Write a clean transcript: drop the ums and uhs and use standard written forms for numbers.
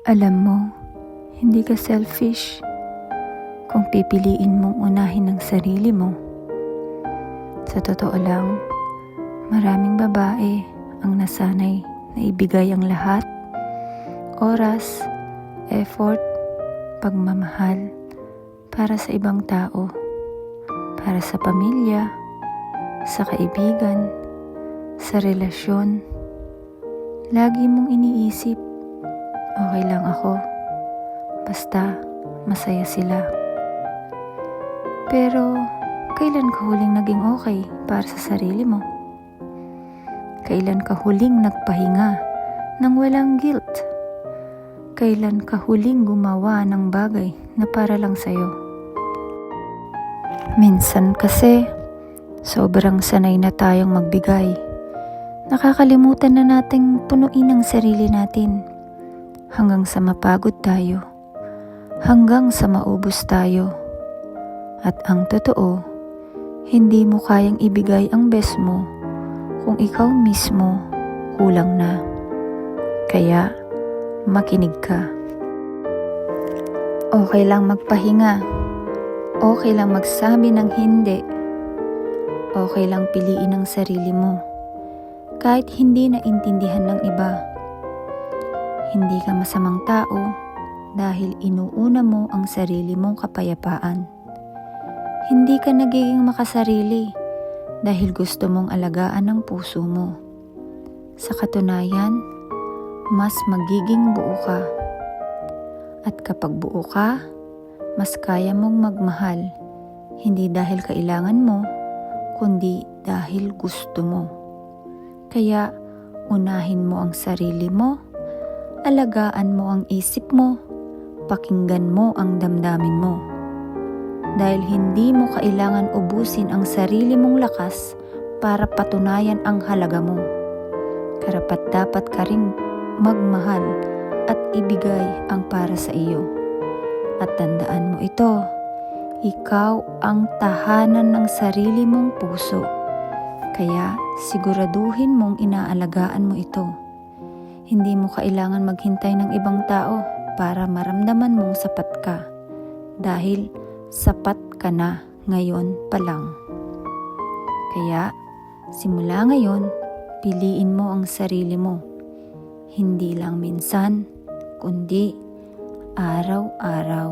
Alam mo, hindi ka selfish kung pipiliin mong unahin ang sarili mo. Sa totoo lang, maraming babae ang nasanay na ibigay ang lahat, oras, effort, pagmamahal para sa ibang tao, para sa pamilya, sa kaibigan, sa relasyon. Lagi mong iniisip, okay lang ako, basta masaya sila. Pero kailan ka huling naging okay para sa sarili mo? Kailan ka huling nagpahinga nang walang guilt? Kailan ka huling gumawa ng bagay na para lang sa'yo? Minsan kasi, sobrang sanay na tayong magbigay. Nakakalimutan na nating punuin ang sarili natin hanggang sa mapagod tayo, hanggang sa maubos tayo. At ang totoo, hindi mo kayang ibigay ang best mo kung ikaw mismo kulang na. Kaya, makinig ka. Okay lang magpahinga. Okay lang magsabi ng hindi. Okay lang piliin ang sarili mo. Kahit hindi naintindihan ng iba. Hindi ka masamang tao dahil inuuna mo ang sarili mong kapayapaan. Hindi ka nagiging makasarili dahil gusto mong alagaan ang puso mo. Sa katunayan, mas magiging buo ka. At kapag buo ka, mas kaya mong magmahal, hindi dahil kailangan mo, kundi dahil gusto mo. Kaya, unahin mo ang sarili mo, alagaan mo ang isip mo, pakinggan mo ang damdamin mo. Dahil hindi mo kailangan ubusin ang sarili mong lakas para patunayan ang halaga mo. Karapat-dapat ka ring magmahal at ibigay ang para sa iyo. At tandaan mo ito, ikaw ang tahanan ng sarili mong puso. Kaya siguraduhin mong inaalagaan mo ito. Hindi mo kailangan maghintay ng ibang tao para maramdaman mong sapat ka. Dahil sapat ka na ngayon pa lang. Kaya, simula ngayon, piliin mo ang sarili mo. Hindi lang minsan, kundi araw-araw.